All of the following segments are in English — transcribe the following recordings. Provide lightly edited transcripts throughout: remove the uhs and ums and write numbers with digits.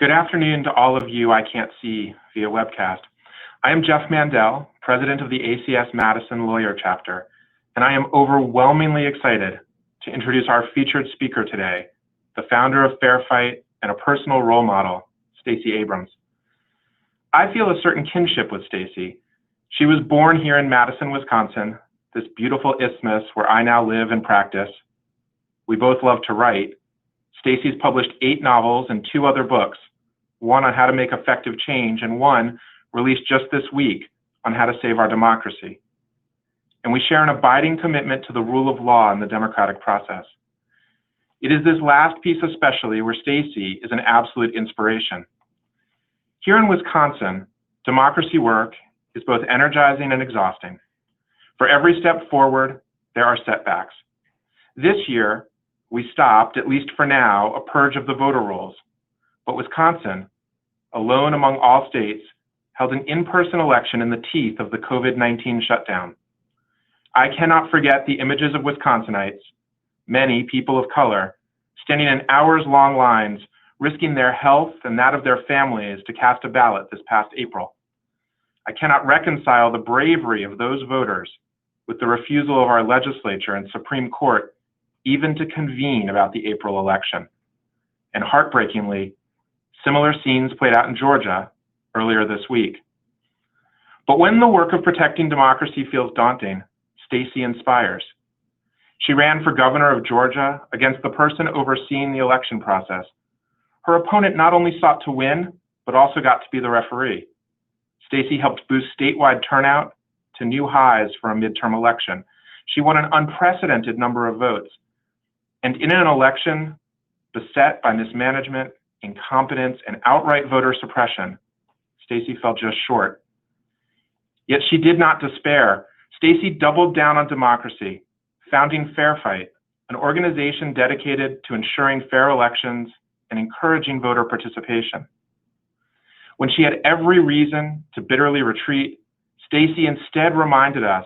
Good afternoon to all of you I can't see via webcast. I am Jeff Mandel, president of the ACS Madison Lawyer Chapter, and I am overwhelmingly excited to introduce our featured speaker today, the founder of Fair Fight and a personal role model, Stacey Abrams. I feel a certain kinship with Stacey. She was born here in Madison, Wisconsin, this beautiful isthmus where I now live and practice. We both love to write. Stacey's published 8 novels and 2 other books, one on how to make effective change and one released just this week on how to save our democracy. And we share an abiding commitment to the rule of law in the democratic process. It is this last piece especially where Stacey is an absolute inspiration. Here in Wisconsin, democracy work is both energizing and exhausting. For every step forward, there are setbacks. This year, we stopped, at least for now, a purge of the voter rolls. But Wisconsin, alone among all states, held an in-person election in the teeth of the COVID-19 shutdown. I cannot forget the images of Wisconsinites, many people of color, standing in hours-long lines, risking their health and that of their families to cast a ballot this past April. I cannot reconcile the bravery of those voters with the refusal of our legislature and Supreme Court even to convene about the April election. And heartbreakingly, similar scenes played out in Georgia earlier this week. But when the work of protecting democracy feels daunting, Stacey inspires. She ran for governor of Georgia against the person overseeing the election process. Her opponent not only sought to win, but also got to be the referee. Stacey helped boost statewide turnout to new highs for a midterm election. She won an unprecedented number of votes. And in an election beset by mismanagement, incompetence, and outright voter suppression, Stacey fell just short. Yet she did not despair. Stacey doubled down on democracy, founding Fair Fight, an organization dedicated to ensuring fair elections and encouraging voter participation. When she had every reason to bitterly retreat, Stacey instead reminded us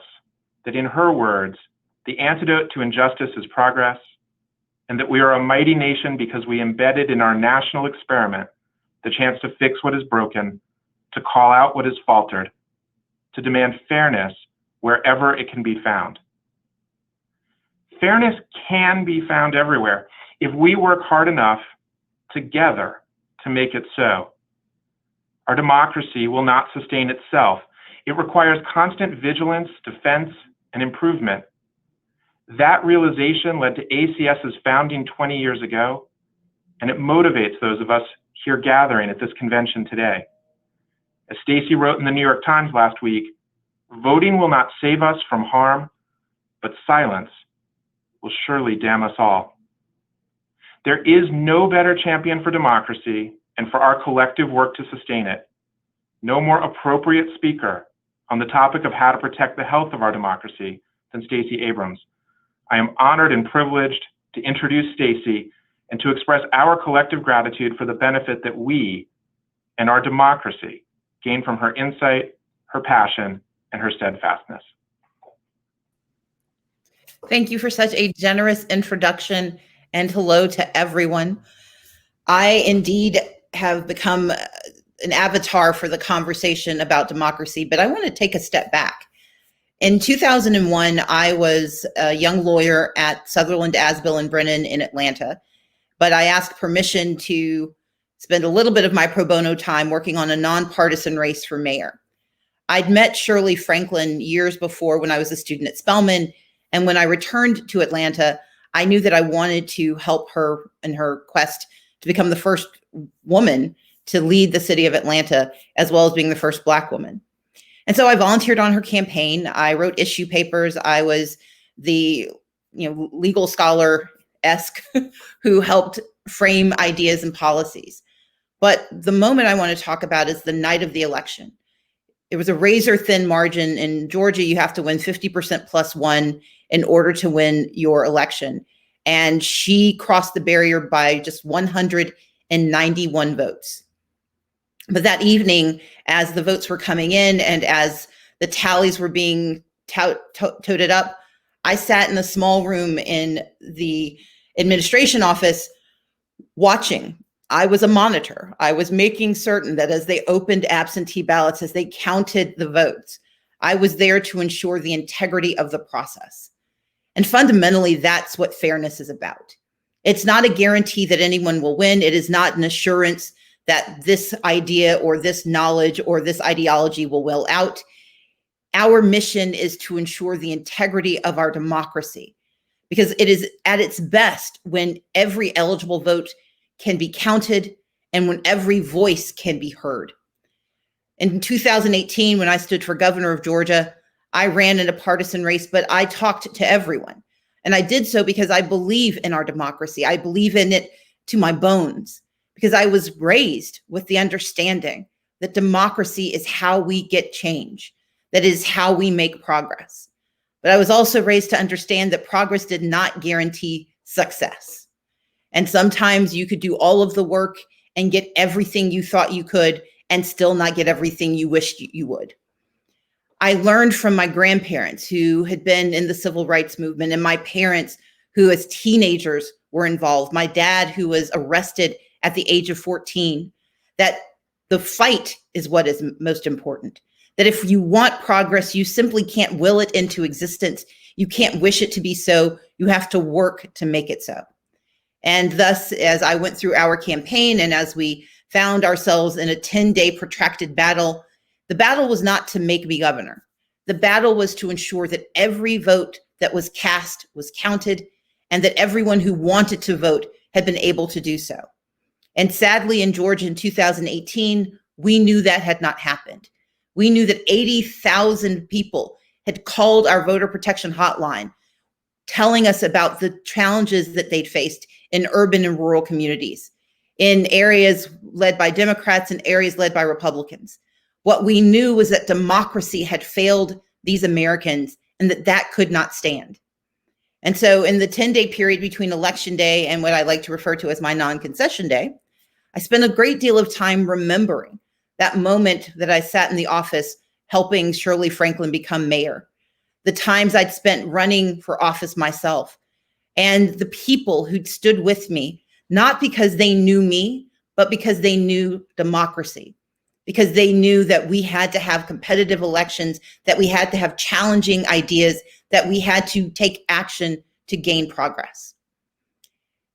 that, in her words, the antidote to injustice is progress, and that we are a mighty nation because we embedded in our national experiment the chance to fix what is broken, to call out what is faltered, to demand fairness wherever it can be found. Fairness can be found everywhere if we work hard enough together to make it so. Our democracy will not sustain itself. It requires constant vigilance, defense, and improvement. That realization led to ACS's founding 20 years ago, and it motivates those of us here gathering at this convention today. As Stacey wrote in the New York Times last week, voting will not save us from harm, but silence will surely damn us all. There is no better champion for democracy and for our collective work to sustain it. No more appropriate speaker on the topic of how to protect the health of our democracy than Stacey Abrams. I am honored and privileged to introduce Stacey and to express our collective gratitude for the benefit that we and our democracy gain from her insight, her passion, and her steadfastness. Thank you for such a generous introduction, and hello to everyone. I indeed have become an avatar for the conversation about democracy, but I want to take a step back. In 2001, I was a young lawyer at Sutherland, Asbill, and Brennan in Atlanta, but I asked permission to spend a little bit of my pro bono time working on a nonpartisan race for mayor. I'd met Shirley Franklin years before when I was a student at Spelman, and when I returned to Atlanta, I knew that I wanted to help her in her quest to become the first woman to lead the city of Atlanta, as well as being the first Black woman. And so I volunteered on her campaign. I wrote issue papers. I was the legal scholar-esque who helped frame ideas and policies. But the moment I want to talk about is the night of the election. It was a razor-thin margin. In Georgia, you have to win 50% plus one in order to win your election. And she crossed the barrier by just 191 votes. But that evening, as the votes were coming in and as the tallies were being toted up, I sat in a small room in the administration office watching. I was a monitor. I was making certain that as they opened absentee ballots, as they counted the votes, I was there to ensure the integrity of the process. And fundamentally, that's what fairness is about. It's not a guarantee that anyone will win. It is not an assurance that this idea or this knowledge or this ideology will will out. Our mission is to ensure the integrity of our democracy, because it is at its best when every eligible vote can be counted and when every voice can be heard. In 2018, when I stood for governor of Georgia, I ran in a partisan race, but I talked to everyone. And I did so because I believe in our democracy. I believe in it to my bones, because I was raised with the understanding that democracy is how we get change. That is how we make progress. But I was also raised to understand that progress did not guarantee success. And sometimes you could do all of the work and get everything you thought you could and still not get everything you wished you would. I learned from my grandparents who had been in the civil rights movement, and my parents who as teenagers were involved, my dad who was arrested at the age of 14, that the fight is what is most important. That if you want progress, you simply can't will it into existence. You can't wish it to be so. You have to work to make it so. And thus, as I went through our campaign and as we found ourselves in a 10-day protracted battle, the battle was not to make me governor. The battle was to ensure that every vote that was cast was counted and that everyone who wanted to vote had been able to do so. And sadly, in Georgia in 2018, we knew that had not happened. We knew that 80,000 people had called our voter protection hotline, telling us about the challenges that they'd faced in urban and rural communities, in areas led by Democrats and areas led by Republicans. What we knew was that democracy had failed these Americans and that could not stand. And so in the 10-day period between Election Day and what I like to refer to as my non-concession day, I spent a great deal of time remembering that moment that I sat in the office helping Shirley Franklin become mayor, the times I'd spent running for office myself, and the people who'd stood with me, not because they knew me, but because they knew democracy, because they knew that we had to have competitive elections, that we had to have challenging ideas, that we had to take action to gain progress.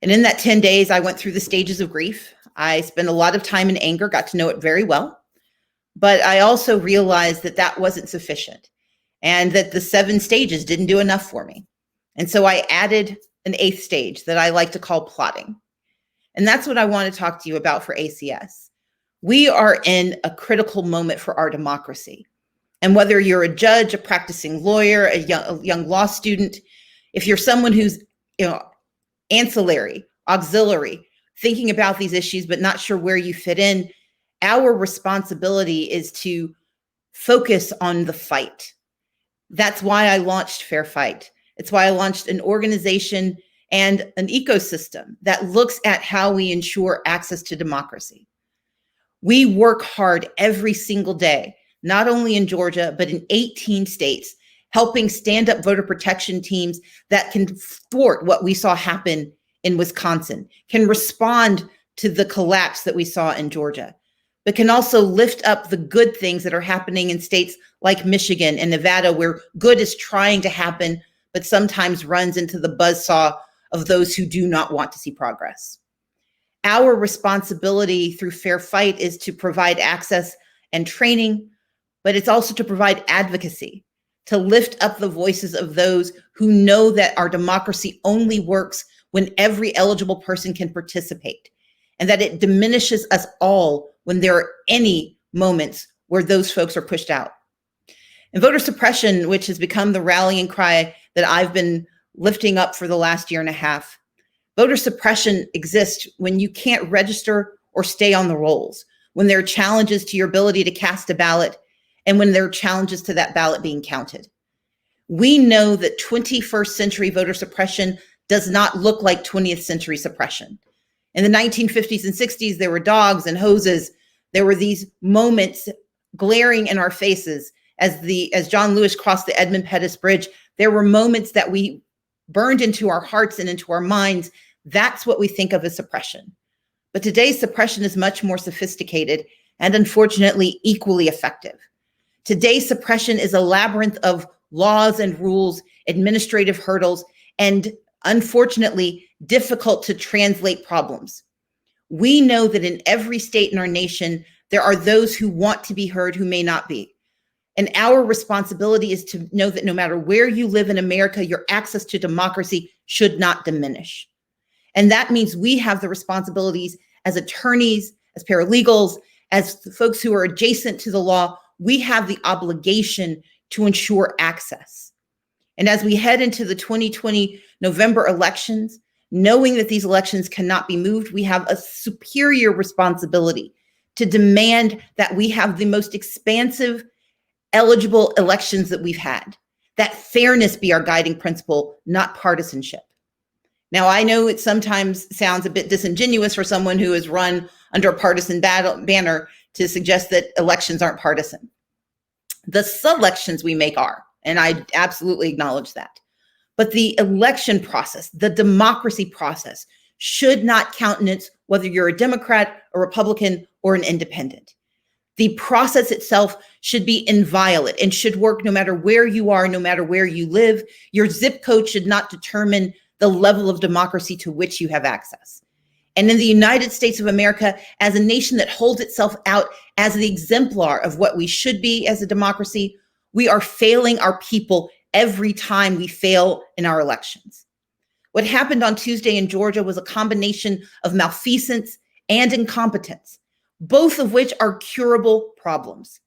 And in that 10 days, I went through the stages of grief. I spent a lot of time in anger, got to know it very well. But I also realized that that wasn't sufficient and that the 7 stages didn't do enough for me. And so I added an 8th stage that I like to call plotting. And that's what I want to talk to you about for ACS. We are in a critical moment for our democracy. And whether you're a judge, a practicing lawyer, a young law student, if you're someone who's ancillary, auxiliary, thinking about these issues but not sure where you fit in, our responsibility is to focus on the fight. That's why I launched Fair Fight. It's why I launched an organization and an ecosystem that looks at how we ensure access to democracy. We work hard every single day, not only in Georgia, but in 18 states, helping stand up voter protection teams that can thwart what we saw happen in Wisconsin, can respond to the collapse that we saw in Georgia, but can also lift up the good things that are happening in states like Michigan and Nevada, where good is trying to happen, but sometimes runs into the buzzsaw of those who do not want to see progress. Our responsibility through Fair Fight is to provide access and training, but it's also to provide advocacy, to lift up the voices of those who know that our democracy only works when every eligible person can participate, and that it diminishes us all when there are any moments where those folks are pushed out. And voter suppression, which has become the rallying cry that I've been lifting up for the last year and a half, voter suppression exists when you can't register or stay on the rolls, when there are challenges to your ability to cast a ballot, and when there are challenges to that ballot being counted. We know that 21st century voter suppression does not look like 20th century suppression. In the 1950s and 60s, there were dogs and hoses. There were these moments glaring in our faces as John Lewis crossed the Edmund Pettus Bridge. There were moments that we burned into our hearts and into our minds. That's what we think of as suppression. But today's suppression is much more sophisticated and unfortunately equally effective. Today's suppression is a labyrinth of laws and rules, administrative hurdles, and unfortunately difficult to translate problems. We know that in every state in our nation, there are those who want to be heard who may not be. And our responsibility is to know that no matter where you live in America, your access to democracy should not diminish. And that means we have the responsibilities as attorneys, as paralegals, as the folks who are adjacent to the law. We have the obligation to ensure access. And as we head into the 2020 November elections, knowing that these elections cannot be moved, we have a superior responsibility to demand that we have the most expansive, eligible elections that we've had, that fairness be our guiding principle, not partisanship. Now, I know it sometimes sounds a bit disingenuous for someone who has run under a partisan banner to suggest that elections aren't partisan. The selections we make are, and I absolutely acknowledge that. But the election process, the democracy process, should not countenance whether you're a Democrat, a Republican, or an independent. The process itself should be inviolate and should work no matter where you are, no matter where you live. Your zip code should not determine the level of democracy to which you have access. And in the United States of America, as a nation that holds itself out as the exemplar of what we should be as a democracy, we are failing our people every time we fail in our elections. What happened on Tuesday in Georgia was a combination of malfeasance and incompetence, both of which are curable problems.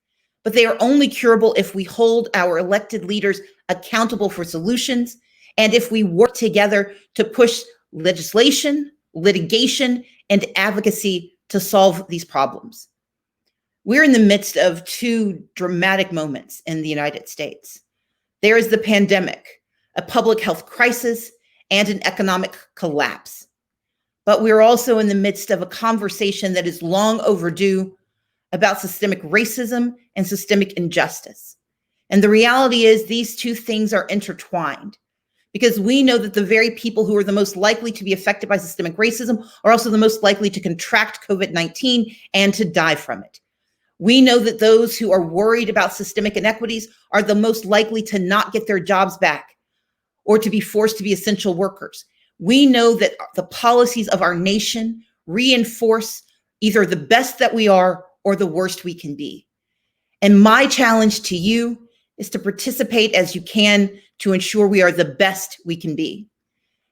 But they are only curable if we hold our elected leaders accountable for solutions and if we work together to push legislation, litigation, and advocacy to solve these problems. We're in the midst of two dramatic moments in the United States. There is the pandemic, a public health crisis, and an economic collapse. But we're also in the midst of a conversation that is long overdue about systemic racism and systemic injustice. And the reality is these two things are intertwined, because we know that the very people who are the most likely to be affected by systemic racism are also the most likely to contract COVID-19 and to die from it. We know that those who are worried about systemic inequities are the most likely to not get their jobs back or to be forced to be essential workers. We know that the policies of our nation reinforce either the best that we are or the worst we can be. And my challenge to you is to participate as you can to ensure we are the best we can be.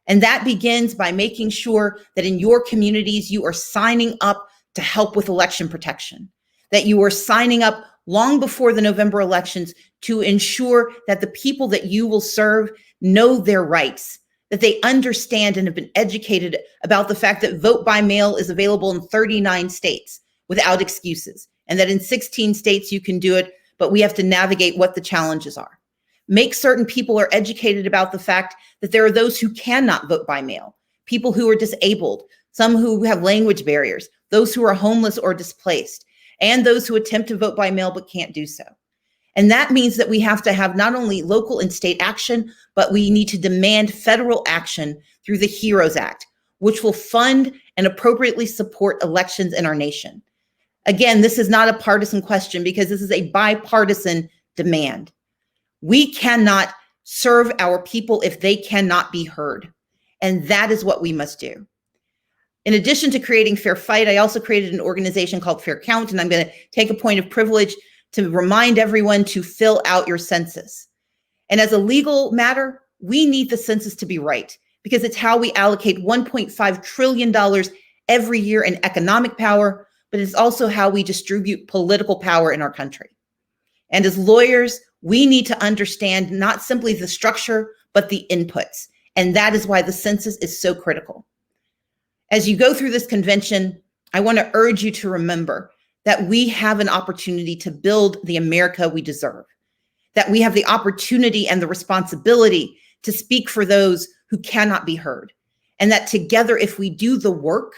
And that begins by making sure that in your communities, you are signing up to help with election protection, that you are signing up long before the November elections to ensure that the people that you will serve know their rights, that they understand and have been educated about the fact that vote by mail is available in 39 states without excuses, and that in 16 states you can do it, but we have to navigate what the challenges are. Make certain people are educated about the fact that there are those who cannot vote by mail, people who are disabled, some who have language barriers, those who are homeless or displaced, and those who attempt to vote by mail but can't do so. And that means that we have to have not only local and state action, but we need to demand federal action through the HEROES Act, which will fund and appropriately support elections in our nation. Again, this is not a partisan question because this is a bipartisan demand. We cannot serve our people if they cannot be heard. And that is what we must do. In addition to creating Fair Fight, I also created an organization called Fair Count, and I'm going to take a point of privilege to remind everyone to fill out your census. And as a legal matter, we need the census to be right because it's how we allocate $1.5 trillion every year in economic power, but it's also how we distribute political power in our country. And as lawyers, we need to understand not simply the structure, but the inputs. And that is why the census is so critical. As you go through this convention, I want to urge you to remember that we have an opportunity to build the America we deserve, that we have the opportunity and the responsibility to speak for those who cannot be heard, and that together, if we do the work,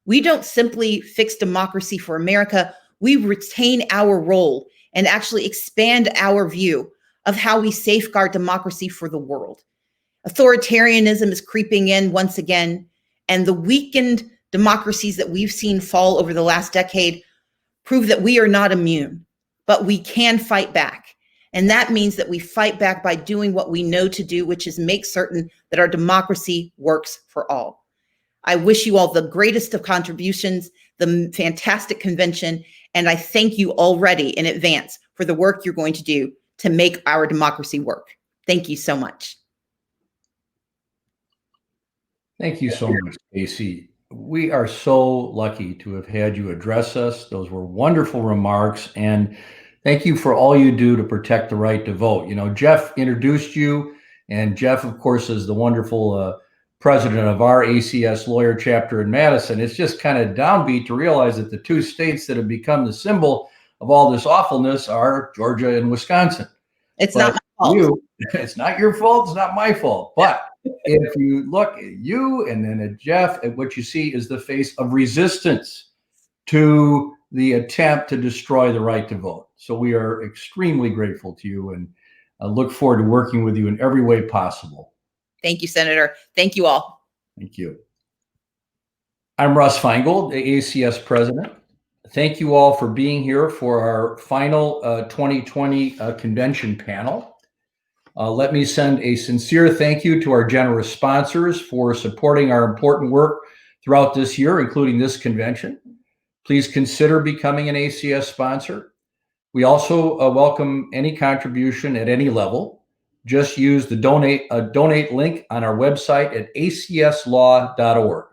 we don't simply fix democracy for America, we retain our role and actually expand our view of how we safeguard democracy for the world. Authoritarianism is creeping in once again, and the weakened democracies that we've seen fall over the last decade prove that we are not immune, but we can fight back. And that means that we fight back by doing what we know to do, which is make certain that our democracy works for all. I wish you all the greatest of contributions, the fantastic convention, and I thank you already in advance for the work you're going to do to make our democracy work. Thank you so much. Thank you so much, Stacey. We are so lucky to have had you address us. Those were wonderful remarks, and thank you for all you do to protect the right to vote. You know, Jeff introduced you, and Jeff, of course, is the wonderful president of our ACS lawyer chapter in Madison. It's just kind of downbeat to realize that the two states that have become the symbol of all this awfulness are Georgia and Wisconsin. It's not my fault. It's not your fault. It's not my fault. But if you look at you and then at Jeff, and what you see is the face of resistance to the attempt to destroy the right to vote. So we are extremely grateful to you and look forward to working with you in every way possible. Thank you, Senator. Thank you all. Thank you. I'm Russ Feingold, the ACS president. Thank you all for being here for our final 2020 convention panel. Let me send a sincere thank you to our generous sponsors for supporting our important work throughout this year, including this convention. Please consider becoming an ACS sponsor. We also welcome any contribution at any level. Just use the donate link on our website at acslaw.org.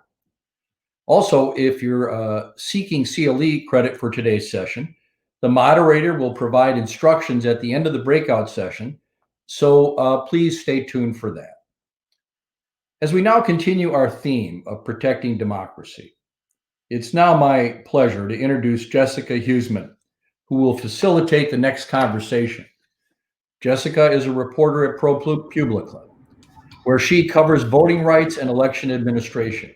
Also, if you're seeking CLE credit for today's session, the moderator will provide instructions at the end of the breakout session, so please stay tuned for that. As we now continue our theme of protecting democracy, it's now my pleasure to introduce Jessica Huseman, who will facilitate the next conversation. Jessica is a reporter at ProPublica, where she covers voting rights and election administration.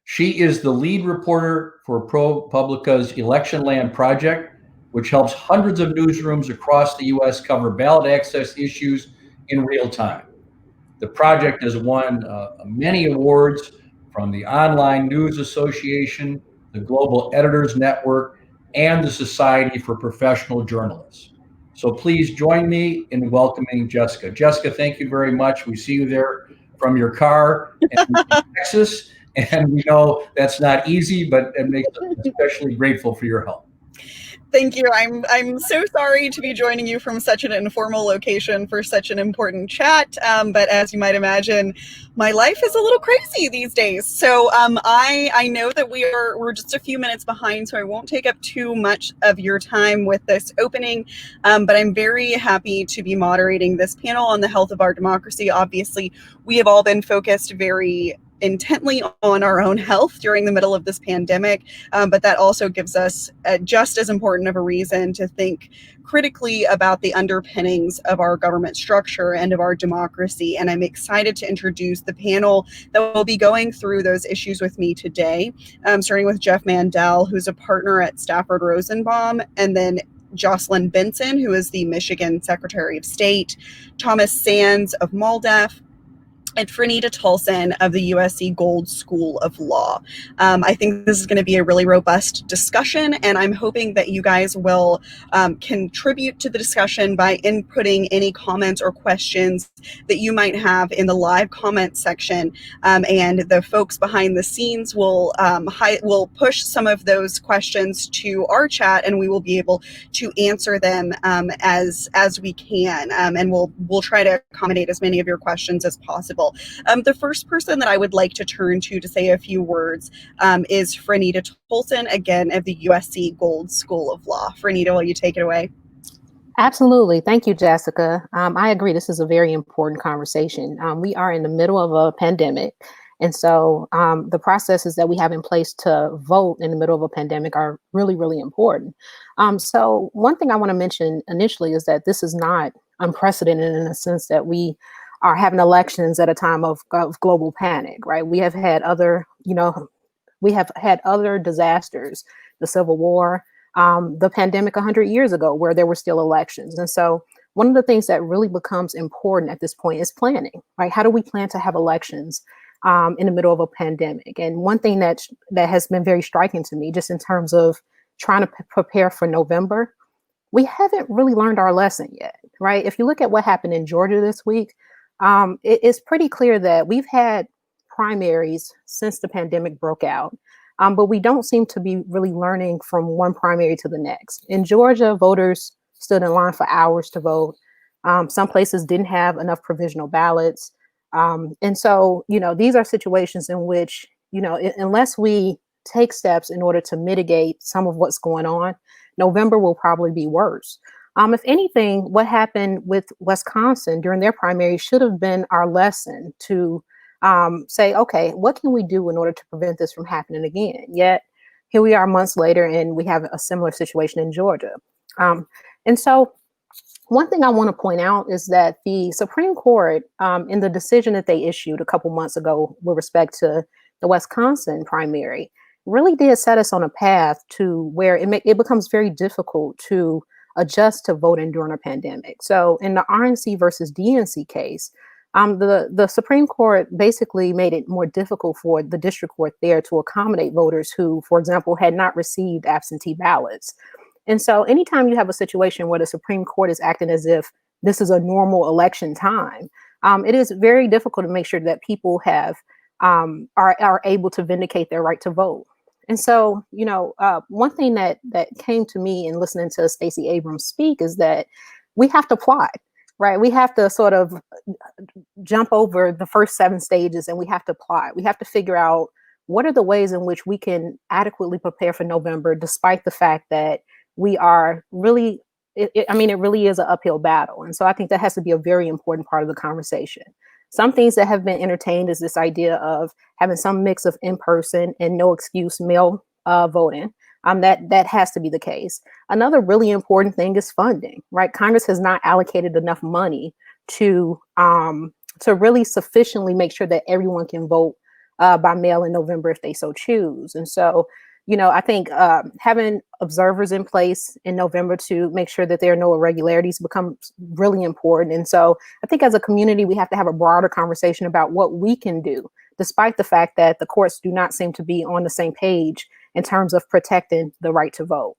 She is the lead reporter for ProPublica's Election Land Project, which helps hundreds of newsrooms across the U.S. cover ballot access issues in real time. The project has won many awards from the Online News Association, the Global Editors Network, and the Society for Professional Journalists. So please join me in welcoming Jessica. Jessica, thank you very much. We see you there from your car in Texas, and we know that's not easy, but it makes us especially grateful for your help. Thank you. I'm so sorry to be joining you from such an informal location for such an important chat. But as you might imagine, my life is a little crazy these days. So I know that we're just a few minutes behind, so I won't take up too much of your time with this opening. But I'm very happy to be moderating this panel on the health of our democracy. Obviously, we have all been focused very intently on our own health during the middle of this pandemic, but that also gives us just as important of a reason to think critically about the underpinnings of our government structure and of our democracy. And I'm excited to introduce the panel that will be going through those issues with me today, starting with Jeff Mandel, who's a partner at Stafford Rosenbaum, and then Jocelyn Benson, who is the Michigan Secretary of State, Thomas Sands of MALDEF, and Franita Tolson of the USC Gold School of Law. I think this is going to be a really robust discussion, and I'm hoping that you guys will contribute to the discussion by inputting any comments or questions that you might have in the live comment section. And the folks behind the scenes will push some of those questions to our chat, and we will be able to answer them as we can. And we'll try to accommodate as many of your questions as possible. The first person that I would like to turn to say a few words is Franita Tolson, again, of the USC Gold School of Law. Franita, will you take it away? Absolutely. Thank you, Jessica. I agree. This is a very important conversation. We are in the middle of a pandemic. And so the processes that we have in place to vote in the middle of a pandemic are really, really important. So one thing I want to mention initially is that this is not unprecedented in the sense that we are having elections at a time of global panic, right? We have had other disasters, the Civil War, the pandemic 100 years ago, where there were still elections. And so one of the things that really becomes important at this point is planning, right? How do we plan to have elections in the middle of a pandemic. And one thing that has been very striking to me, just in terms of trying to prepare for November, we haven't really learned our lesson yet, right? If you look at what happened in Georgia this week, it's pretty clear that we've had primaries since the pandemic broke out, but we don't seem to be really learning from one primary to the next. In Georgia, voters stood in line for hours to vote. Some places didn't have enough provisional ballots. And so, these are situations in which, unless we take steps in order to mitigate some of what's going on, November will probably be worse. If anything, what happened with Wisconsin during their primary should have been our lesson to say, okay, what can we do in order to prevent this from happening again? Yet here we are months later, and we have a similar situation in Georgia. And so one thing I want to point out is that the Supreme Court, in the decision that they issued a couple months ago with respect to the Wisconsin primary, really did set us on a path to where it becomes very difficult to adjust to voting during a pandemic. So in the RNC versus DNC case, the Supreme Court basically made it more difficult for the district court there to accommodate voters who, for example, had not received absentee ballots. And so anytime you have a situation where the Supreme Court is acting as if this is a normal election time, it is very difficult to make sure that people are able to vindicate their right to vote. And so, one thing that came to me in listening to Stacey Abrams speak is that we have to plot, right? We have to sort of jump over the first 7 stages, and we have to plot. We have to figure out what are the ways in which we can adequately prepare for November, despite the fact that we are really, it really is an uphill battle. And so I think that has to be a very important part of the conversation. Some things that have been entertained is this idea of having some mix of in-person and no excuse mail voting. That has to be the case. Another really important thing is funding, right? Congress has not allocated enough money to really sufficiently make sure that everyone can vote by mail in November if they so choose. And so, I think having observers in place in November to make sure that there are no irregularities becomes really important. And so I think as a community, we have to have a broader conversation about what we can do, despite the fact that the courts do not seem to be on the same page in terms of protecting the right to vote.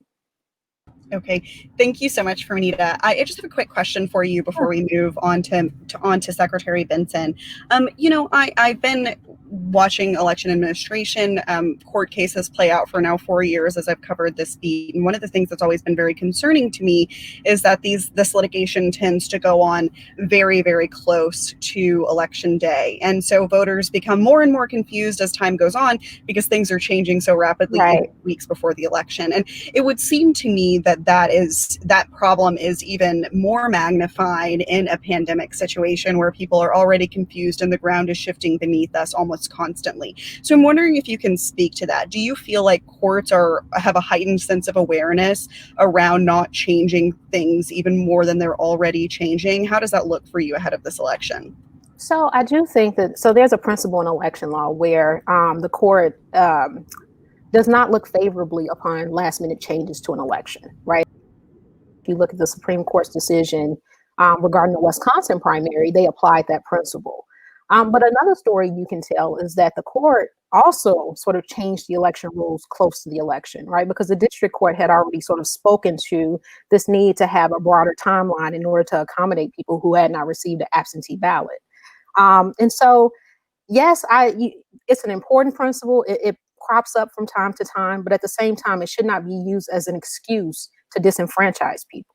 Okay, thank you so much, Fernita. I just have a quick question for you before we move on to Secretary Benson. I've been watching election administration court cases play out for now 4 years as I've covered this beat. And one of the things that's always been very concerning to me is that this litigation tends to go on very, very close to election day. And so voters become more and more confused as time goes on because things are changing so rapidly Right. weeks before the election. And it would seem to me that problem is even more magnified in a pandemic situation where people are already confused and the ground is shifting beneath us almost constantly. So I'm wondering if you can speak to that. Do you feel like courts have a heightened sense of awareness around not changing things even more than they're already changing? How does that look for you ahead of this election? So I do think that, there's a principle in election law where the court does not look favorably upon last minute changes to an election, right? If you look at the Supreme Court's decision regarding the Wisconsin primary, they applied that principle. But another story you can tell is that the court also sort of changed the election rules close to the election, right? Because the district court had already sort of spoken to this need to have a broader timeline in order to accommodate people who had not received an absentee ballot. And so, yes, it's an important principle. It crops up from time to time, but at the same time, it should not be used as an excuse to disenfranchise people.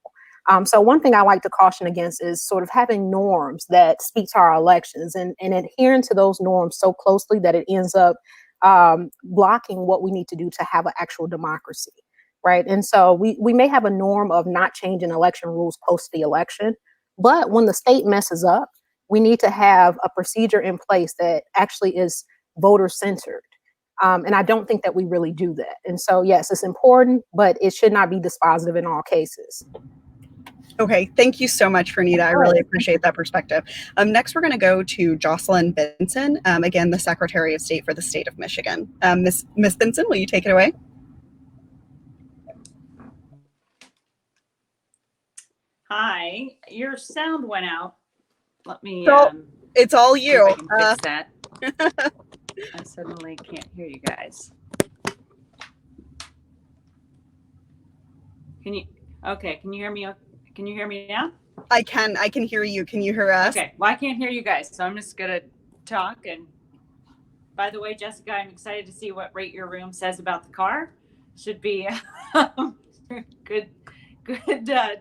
So one thing I like to caution against is sort of having norms that speak to our elections and adhering to those norms so closely that it ends up blocking what we need to do to have an actual democracy, right? And so we may have a norm of not changing election rules post the election, but when the state messes up, we need to have a procedure in place that actually is voter-centered. And I don't think that we really do that. And so, yes, it's important, but it should not be dispositive in all cases. Okay, thank you so much, Fernita. I really appreciate that perspective. Next, we're going to go to Jocelyn Benson, again, the Secretary of State for the state of Michigan. Miss Benson, will you take it away? Hi, your sound went out. Let me. It's all you. Fix that. I suddenly can't hear you guys. Can you hear me? Can you hear me now? I can hear you. Can you hear us? Okay, well, I can't hear you guys, so I'm just gonna talk. And by the way, Jessica, I'm excited to see what Rate Your Room says about the car. Should be good I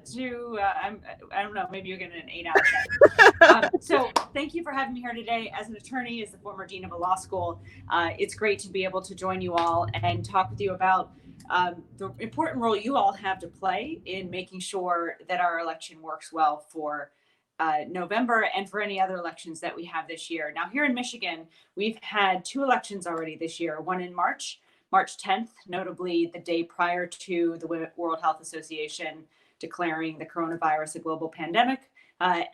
don't know, maybe you'll get an 8 out of 10. So thank you for having me here today. As an attorney, as the former dean of a law school, it's great to be able to join you all and talk with you about the important role you all have to play in making sure that our election works well for November and for any other elections that we have this year. Now, here in Michigan, we've had 2 elections already this year, one in March 10th, notably the day prior to the World Health Association declaring the coronavirus a global pandemic. But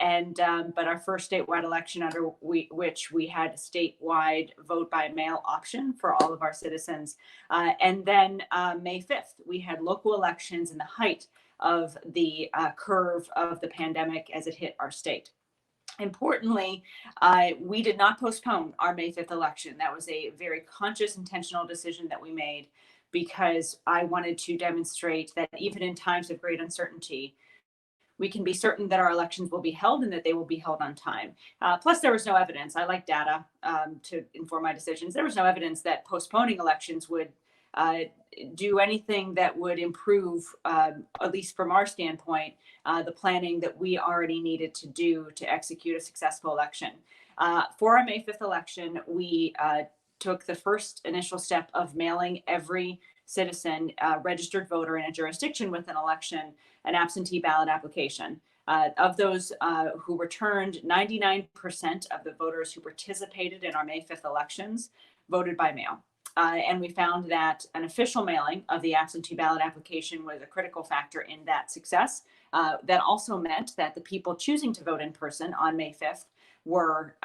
our first statewide election under which we had a statewide vote by mail option for all of our citizens. And then May 5th, we had local elections in the height of the curve of the pandemic as it hit our state. Importantly, we did not postpone our May 5th election. That was a very conscious, intentional decision that we made because I wanted to demonstrate that even in times of great uncertainty, we can be certain that our elections will be held and that they will be held on time. Plus, there was no evidence. I like data to inform my decisions. There was no evidence that postponing elections would do anything that would improve, at least from our standpoint, the planning that we already needed to do to execute a successful election. For our May 5th election, we took the first initial step of mailing every citizen, registered voter in a jurisdiction with an election, an absentee ballot application. Of those who returned, 99% of the voters who participated in our May 5th elections voted by mail. And we found that an official mailing of the absentee ballot application was a critical factor in that success. That also meant that the people choosing to vote in person on May 5th were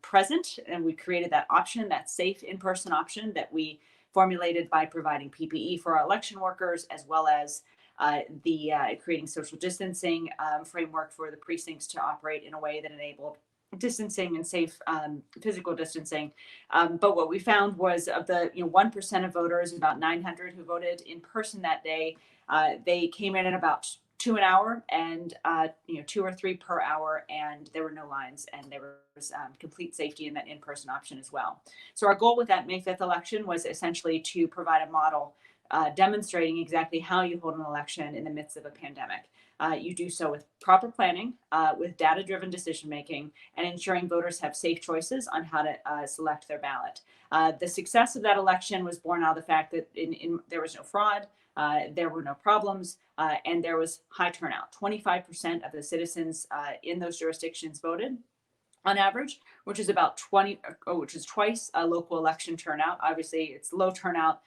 present, and we created that option, that safe in-person option that we formulated by providing PPE for our election workers, as well as creating social distancing framework for the precincts to operate in a way that enabled distancing and safe physical distancing. But what we found was of the 1% of voters, about 900 who voted in person that day, they came in at about 2 an hour and 2 or 3 per hour, and there were no lines, and there was complete safety in that in-person option as well. So our goal with that May 5th election was essentially to provide a model demonstrating exactly how you hold an election in the midst of a pandemic. You do so with proper planning, with data-driven decision-making, and ensuring voters have safe choices on how to select their ballot. The success of that election was born out of the fact that there was no fraud, there were no problems, and there was high turnout. 25% of the citizens in those jurisdictions voted on average, which is about which is twice a local election turnout. Obviously, it's low turnout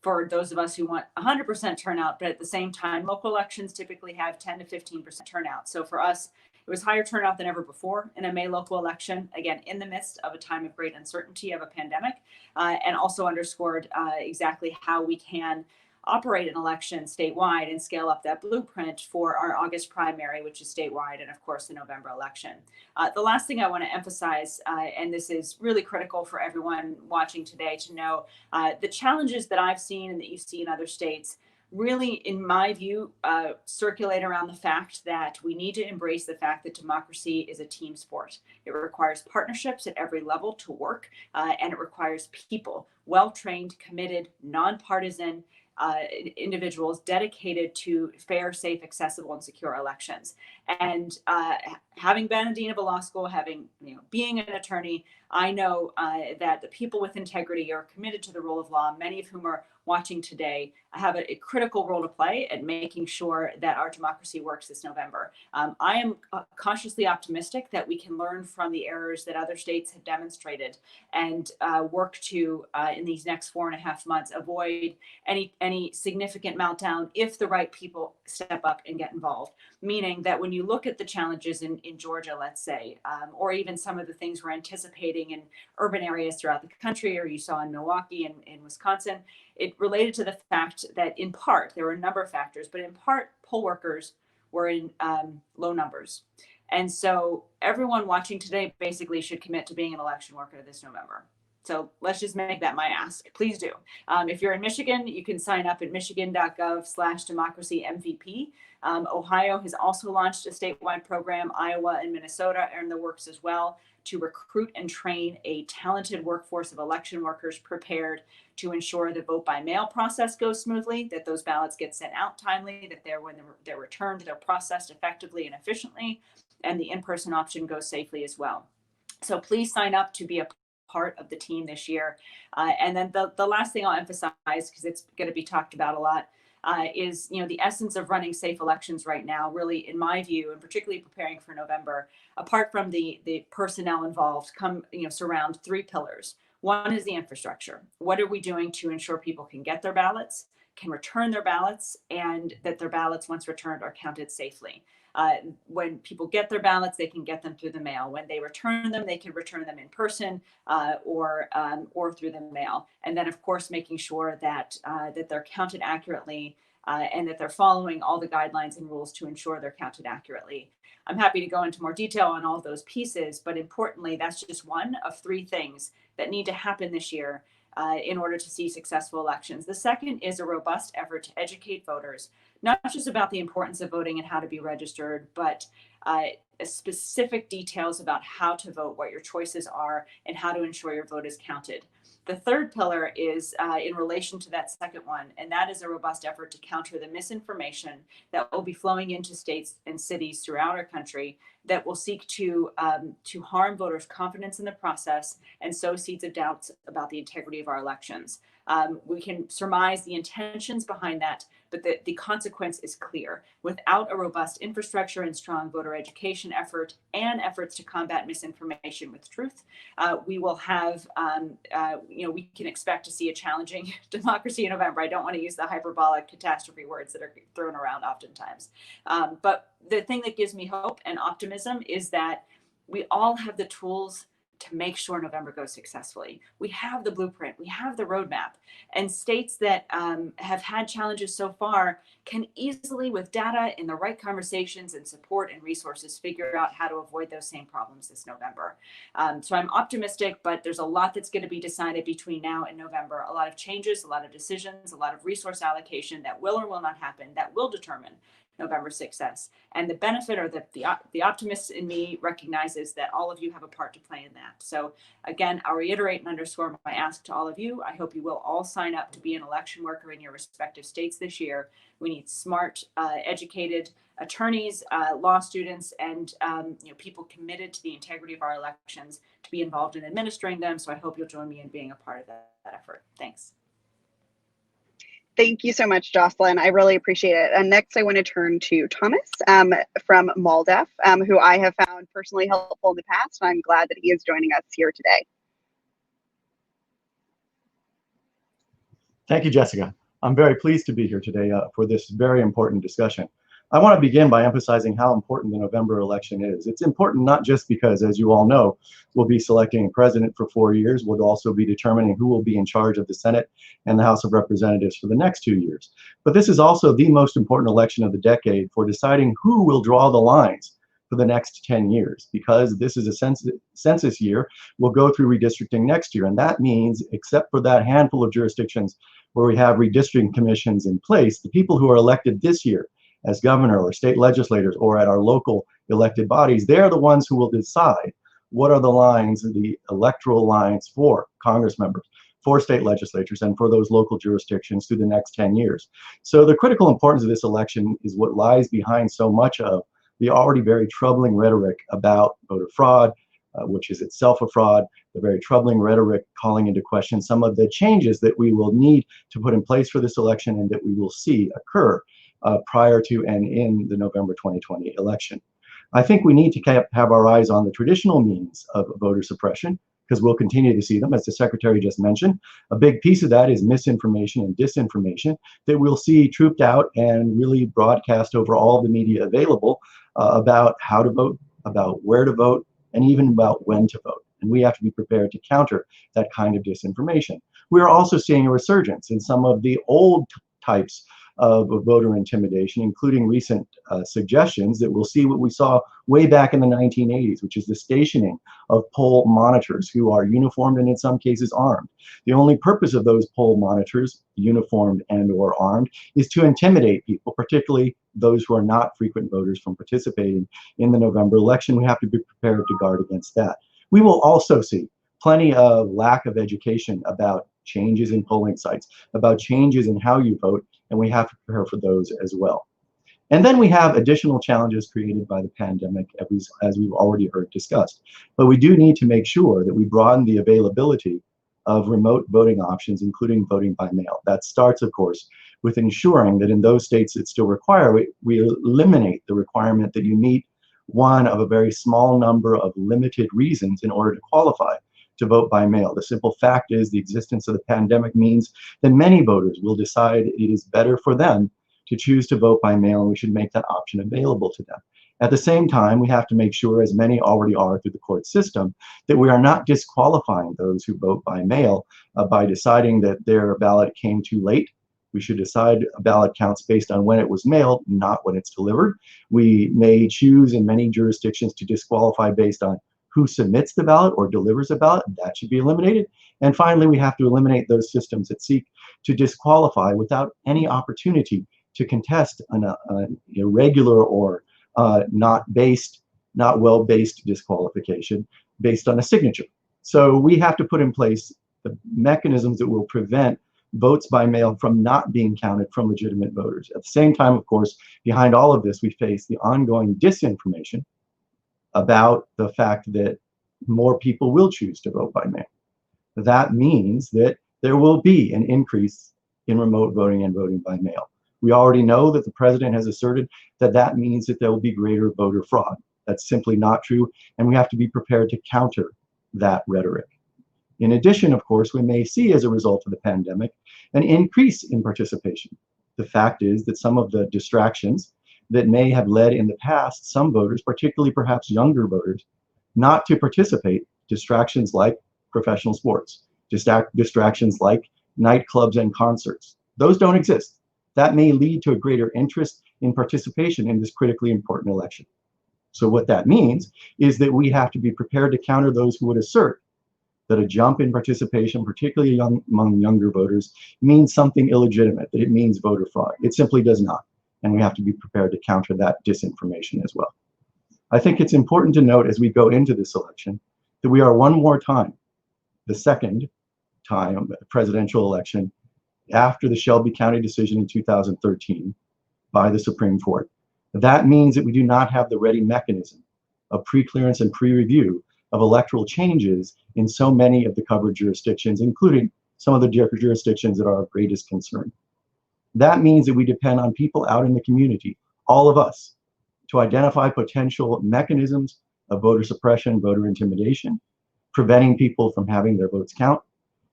for those of us who want 100% turnout, but at the same time, local elections typically have 10 to 15% turnout. So for us, it was higher turnout than ever before in a May local election, again, in the midst of a time of great uncertainty of a pandemic, and also underscored exactly how we can operate an election statewide and scale up that blueprint for our August primary, which is statewide, and of course the November election. The last thing I want to emphasize, and this is really critical for everyone watching today to know, the challenges that I've seen and that you see in other states really, in my view, circulate around the fact that we need to embrace the fact that democracy is a team sport. It requires partnerships at every level to work, and it requires people, well-trained, committed, nonpartisan, individuals dedicated to fair, safe, accessible, and secure elections. And having been a dean of a law school, being an attorney, I know that the people with integrity are committed to the rule of law, many of whom are watching today, have a critical role to play at making sure that our democracy works this November. I am cautiously optimistic that we can learn from the errors that other states have demonstrated and work to, in these next 4.5 months, avoid any significant meltdown if the right people step up and get involved. Meaning that when you look at the challenges in Georgia, let's say, or even some of the things we're anticipating in urban areas throughout the country, or you saw in Milwaukee and in Wisconsin, it related to the fact that in part, there were a number of factors, but in part, poll workers were in low numbers. And so everyone watching today basically should commit to being an election worker this November. So let's just make that my ask. Please do. If you're in Michigan, you can sign up at michigan.gov/democracymvp. Ohio has also launched a statewide program. Iowa and Minnesota are in the works as well to recruit and train a talented workforce of election workers prepared to ensure the vote by mail process goes smoothly, that those ballots get sent out timely, that when they're returned, they're processed effectively and efficiently, and the in-person option goes safely as well. So please sign up to be a part of the team this year. And then the last thing I'll emphasize, because it's going to be talked about a lot, is the essence of running safe elections right now, really, in my view, and particularly preparing for November, apart from the personnel involved, surround three pillars. One is the infrastructure. What are we doing to ensure people can get their ballots, can return their ballots, and that their ballots, once returned, are counted safely? When people get their ballots, they can get them through the mail. When they return them, they can return them in person or through the mail. And then, of course, making sure that they're counted accurately and that they're following all the guidelines and rules to ensure they're counted accurately. I'm happy to go into more detail on all of those pieces, but importantly, that's just one of three things that need to happen this year in order to see successful elections. The second is a robust effort to educate voters, not just about the importance of voting and how to be registered, but specific details about how to vote, what your choices are, and how to ensure your vote is counted. The third pillar is in relation to that second one, and that is a robust effort to counter the misinformation that will be flowing into states and cities throughout our country that will seek to harm voters' confidence in the process and sow seeds of doubts about the integrity of our elections. We can surmise the intentions behind that, but the consequence is clear. Without a robust infrastructure and strong voter education effort and efforts to combat misinformation with truth, we will have, we can expect to see a challenging democracy in November. I don't want to use the hyperbolic catastrophe words that are thrown around oftentimes. But the thing that gives me hope and optimism is that we all have the tools to make sure November goes successfully. We have the blueprint, we have the roadmap, and states that have had challenges so far can easily, with data and the right conversations and support and resources, figure out how to avoid those same problems this November. So I'm optimistic, but there's a lot that's going to be decided between now and November. A lot of changes, a lot of decisions, a lot of resource allocation that will or will not happen, that will determine November success. And the benefit, or the optimist in me, recognizes that all of you have a part to play in that. So again, I'll reiterate and underscore my ask to all of you. I hope you will all sign up to be an election worker in your respective states this year. We need smart, educated attorneys, law students, and people committed to the integrity of our elections to be involved in administering them. So I hope you'll join me in being a part of that effort. Thanks. Thank you so much, Jocelyn. I really appreciate it. And next, I want to turn to Thomas from MALDEF, who I have found personally helpful in the past. And I'm glad that he is joining us here today. Thank you, Jessica. I'm very pleased to be here today for this very important discussion. I want to begin by emphasizing how important the November election is. It's important not just because, as you all know, we'll be selecting a president for 4 years. We'll also be determining who will be in charge of the Senate and the House of Representatives for the next 2 years. But this is also the most important election of the decade for deciding who will draw the lines for the next 10 years. Because this is a census year, we'll go through redistricting next year. And that means, except for that handful of jurisdictions where we have redistricting commissions in place, the people who are elected this year as governor or state legislators or at our local elected bodies, they're the ones who will decide what are the lines, the electoral lines for Congress members, for state legislatures, and for those local jurisdictions through the next 10 years. So the critical importance of this election is what lies behind so much of the already very troubling rhetoric about voter fraud, which is itself a fraud, the very troubling rhetoric calling into question some of the changes that we will need to put in place for this election and that we will see occur prior to and in the November 2020 election. I think we need to have our eyes on the traditional means of voter suppression, because we'll continue to see them, as the Secretary just mentioned. A big piece of that is misinformation and disinformation that we'll see trooped out and really broadcast over all the media available about how to vote, about where to vote, and even about when to vote. And we have to be prepared to counter that kind of disinformation. We're also seeing a resurgence in some of the old types of voter intimidation, including recent suggestions that we'll see what we saw way back in the 1980s, which is the stationing of poll monitors who are uniformed and in some cases armed. The only purpose of those poll monitors, uniformed and or armed, is to intimidate people, particularly those who are not frequent voters, from participating in the November election. We have to be prepared to guard against that. We will also see plenty of lack of education about changes in polling sites, about changes in how you vote, and we have to prepare for those as well. And then we have additional challenges created by the pandemic, as we've already heard discussed. But we do need to make sure that we broaden the availability of remote voting options, including voting by mail. That starts, of course, with ensuring that in those states that still require, we eliminate the requirement that you meet one of a very small number of limited reasons in order to qualify to vote by mail. The simple fact is the existence of the pandemic means that many voters will decide it is better for them to choose to vote by mail, and we should make that option available to them. At the same time, we have to make sure, as many already are through the court system, that we are not disqualifying those who vote by mail by deciding that their ballot came too late. We should decide ballot counts based on when it was mailed, not when it's delivered. We may choose in many jurisdictions to disqualify based on who submits the ballot or delivers a ballot. That should be eliminated. And finally, we have to eliminate those systems that seek to disqualify without any opportunity to contest an irregular or not well-based disqualification based on a signature. So we have to put in place the mechanisms that will prevent votes by mail from not being counted from legitimate voters. At the same time, of course, behind all of this, we face the ongoing disinformation about the fact that more people will choose to vote by mail. That means that there will be an increase in remote voting and voting by mail. We already know that the president has asserted that that means that there will be greater voter fraud. That's simply not true, and we have to be prepared to counter that rhetoric. In addition, of course, we may see, as a result of the pandemic, an increase in participation. The fact is that some of the distractions that may have led in the past some voters, particularly perhaps younger voters, not to participate, distractions like professional sports, distractions like nightclubs and concerts, those don't exist. That may lead to a greater interest in participation in this critically important election. So what that means is that we have to be prepared to counter those who would assert that a jump in participation, particularly among younger voters, means something illegitimate, that it means voter fraud. It simply does not. And we have to be prepared to counter that disinformation as well. I think it's important to note as we go into this election that we are one more time, the second time presidential election after the Shelby County decision in 2013 by the Supreme Court. That means that we do not have the ready mechanism of pre-clearance and pre-review of electoral changes in so many of the covered jurisdictions, including some of the jurisdictions that are of greatest concern. That means that we depend on people out in the community, all of us, to identify potential mechanisms of voter suppression, voter intimidation, preventing people from having their votes count,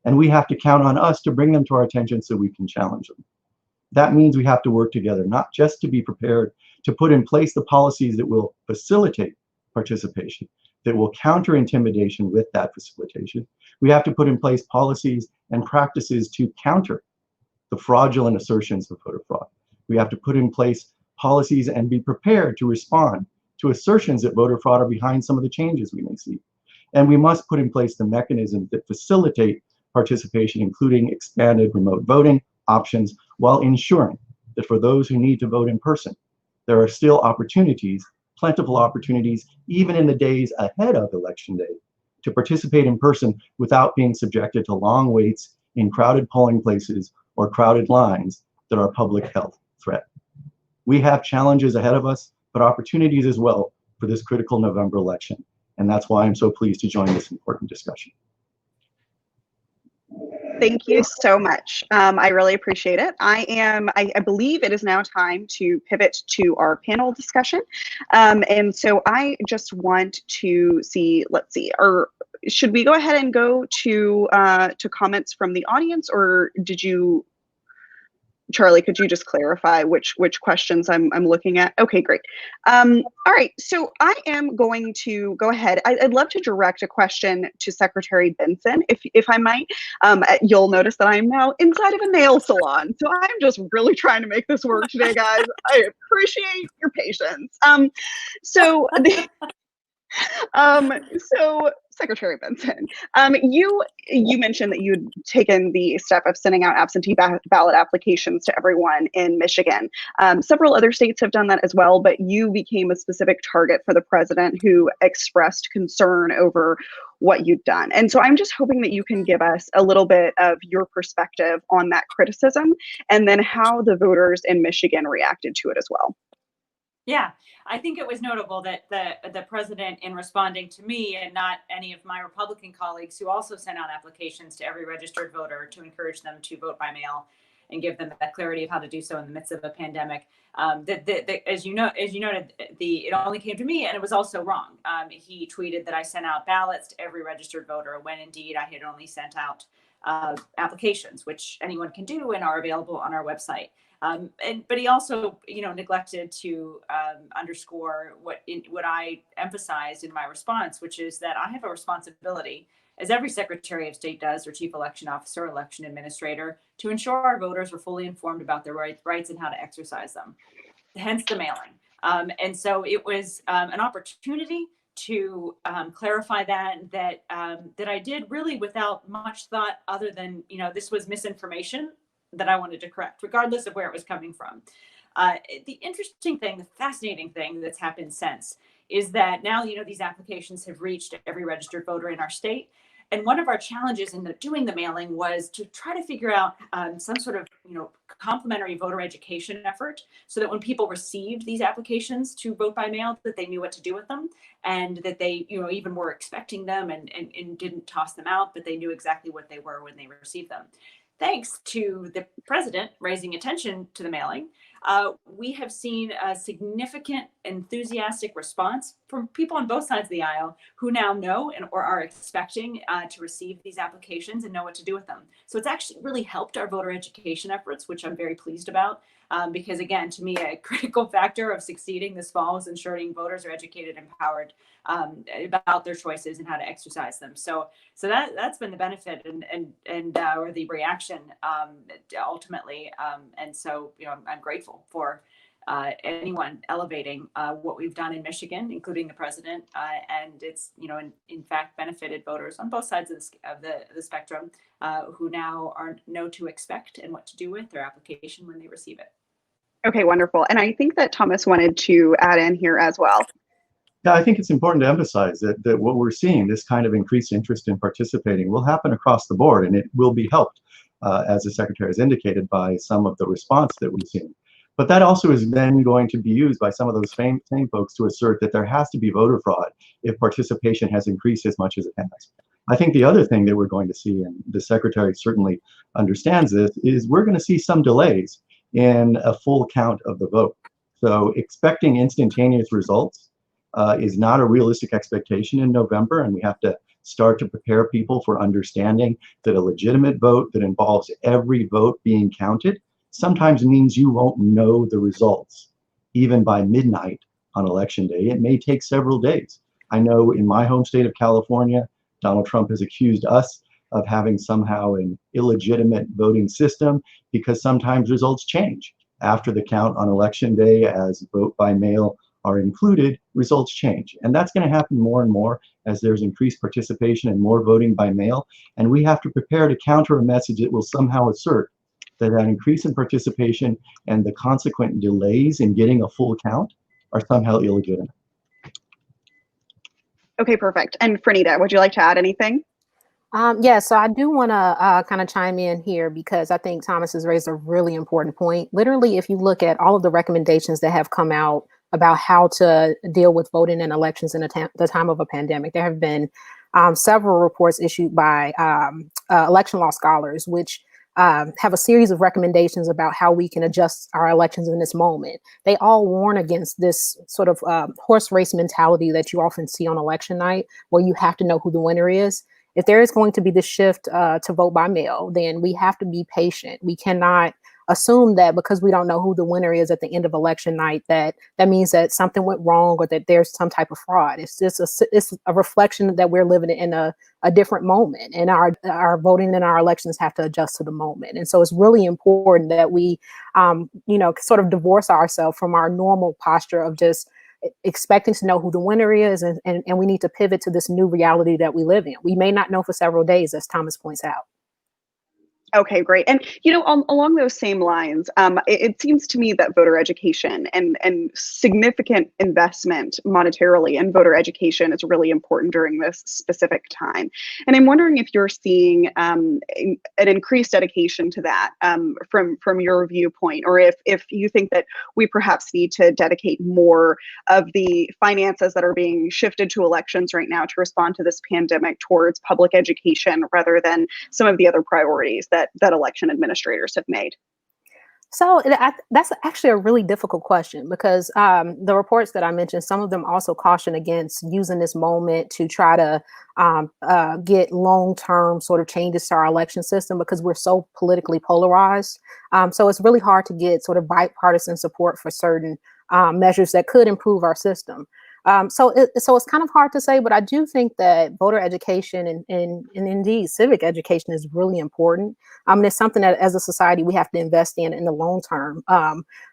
and we have to count on us to bring them to our attention so we can challenge them. That means we have to work together, not just to be prepared to put in place the policies that will facilitate participation, that will counter intimidation with that facilitation. We have to put in place policies and practices to counter the fraudulent assertions of voter fraud. We have to put in place policies and be prepared to respond to assertions that voter fraud are behind some of the changes we may see. And we must put in place the mechanisms that facilitate participation, including expanded remote voting options, while ensuring that for those who need to vote in person, there are still opportunities, plentiful opportunities, even in the days ahead of Election Day, to participate in person without being subjected to long waits in crowded polling places or crowded lines that are a public health threat. We have challenges ahead of us, but opportunities as well for this critical November election. And that's why I'm so pleased to join this important discussion. Thank you so much. I really appreciate it. I believe it is now time to pivot to our panel discussion. And so I just want to see, should we go ahead and go to comments from the audience, or did you? Charlie, could you just clarify which questions I'm looking at? Okay, great. All right, so I am going to go ahead. I'd love to direct a question to Secretary Benson, if I might. You'll notice that I'm now inside of a nail salon, so I'm just really trying to make this work today, guys. I appreciate your patience. So Secretary Benson, you mentioned that you'd taken the step of sending out absentee ballot applications to everyone in Michigan. Several other states have done that as well, but you became a specific target for the president, who expressed concern over what you'd done. And so I'm just hoping that you can give us a little bit of your perspective on that criticism, and then how the voters in Michigan reacted to it as well. Yeah, I think it was notable that the president, in responding to me and not any of my Republican colleagues who also sent out applications to every registered voter to encourage them to vote by mail and give them that clarity of how to do so in the midst of a pandemic, as you noted, it only came to me, and it was also wrong. He tweeted that I sent out ballots to every registered voter, when indeed I had only sent out applications, which anyone can do and are available on our website. But he also, neglected to underscore what I emphasized in my response, which is that I have a responsibility, as every Secretary of State does, or Chief Election Officer, election administrator, to ensure our voters are fully informed about their rights and how to exercise them. Hence the mailing. And so it was an opportunity to clarify that I did really without much thought, other than, this was misinformation that I wanted to correct, regardless of where it was coming from. The interesting thing, the fascinating thing that's happened since, is that now, these applications have reached every registered voter in our state. And one of our challenges in doing the mailing was to try to figure out some sort of, complementary voter education effort, so that when people received these applications to vote by mail, that they knew what to do with them, and that they, even were expecting them and didn't toss them out, but they knew exactly what they were when they received them. Thanks to the president raising attention to the mailing, we have seen a significant, enthusiastic response from people on both sides of the aisle who now know or are expecting to receive these applications and know what to do with them. So it's actually really helped our voter education efforts, which I'm very pleased about, because, again, to me, a critical factor of succeeding this fall is ensuring voters are educated and empowered about their choices and how to exercise them. So that's been the benefit and or the reaction ultimately. And so, I'm grateful for anyone elevating what we've done in Michigan, including the president, and it's, in fact, benefited voters on both sides of the spectrum who now know to expect and what to do with their application when they receive it. Okay, wonderful. And I think that Thomas wanted to add in here as well. Yeah, I think it's important to emphasize that what we're seeing, this kind of increased interest in participating, will happen across the board, and it will be helped, as the Secretary has indicated, by some of the response that we've seen. But that also is then going to be used by some of those same folks to assert that there has to be voter fraud if participation has increased as much as it has. I think the other thing that we're going to see, and the Secretary certainly understands this, is we're going to see some delays in a full count of the vote. So expecting instantaneous results is not a realistic expectation in November, and we have to start to prepare people for understanding that a legitimate vote that involves every vote being counted sometimes means you won't know the results even by midnight on election day. It may take several days. I know in my home state of California, Donald Trump has accused us of having somehow an illegitimate voting system because sometimes results change. After the count on election day, as vote by mail are included, results change. And that's going to happen more and more as there's increased participation and more voting by mail. And we have to prepare to counter a message that will somehow assert that an increase in participation and the consequent delays in getting a full count are somehow illegitimate. Okay, perfect. And Franita, would you like to add anything? Yeah, so I do want to kind of chime in here, because I think Thomas has raised a really important point. Literally, if you look at all of the recommendations that have come out about how to deal with voting in elections in the time of a pandemic, there have been several reports issued by election law scholars, which have a series of recommendations about how we can adjust our elections in this moment. They all warn against this sort of horse race mentality that you often see on election night, where you have to know who the winner is. If there is going to be this shift to vote by mail, then we have to be patient. We cannot assume that because we don't know who the winner is at the end of election night, that means that something went wrong or that there's some type of fraud. It's just it's a reflection that we're living in a different moment, and our voting and our elections have to adjust to the moment. And so it's really important that we, sort of divorce ourselves from our normal posture of just expecting to know who the winner is, and we need to pivot to this new reality that we live in. We may not know for several days, as Thomas points out. Okay, great. And along those same lines, it seems to me that voter education and significant investment monetarily in voter education is really important during this specific time. And I'm wondering if you're seeing an increased dedication to that from your viewpoint, or if you think that we perhaps need to dedicate more of the finances that are being shifted to elections right now to respond to this pandemic towards public education rather than some of the other priorities that election administrators have made. So that's actually a really difficult question, because the reports that I mentioned, some of them also caution against using this moment to try to get long-term sort of changes to our election system, because we're so politically polarized. So it's really hard to get sort of bipartisan support for certain measures that could improve our system. So it's kind of hard to say, but I do think that voter education and indeed civic education is really important. It's something that as a society we have to invest in the long term.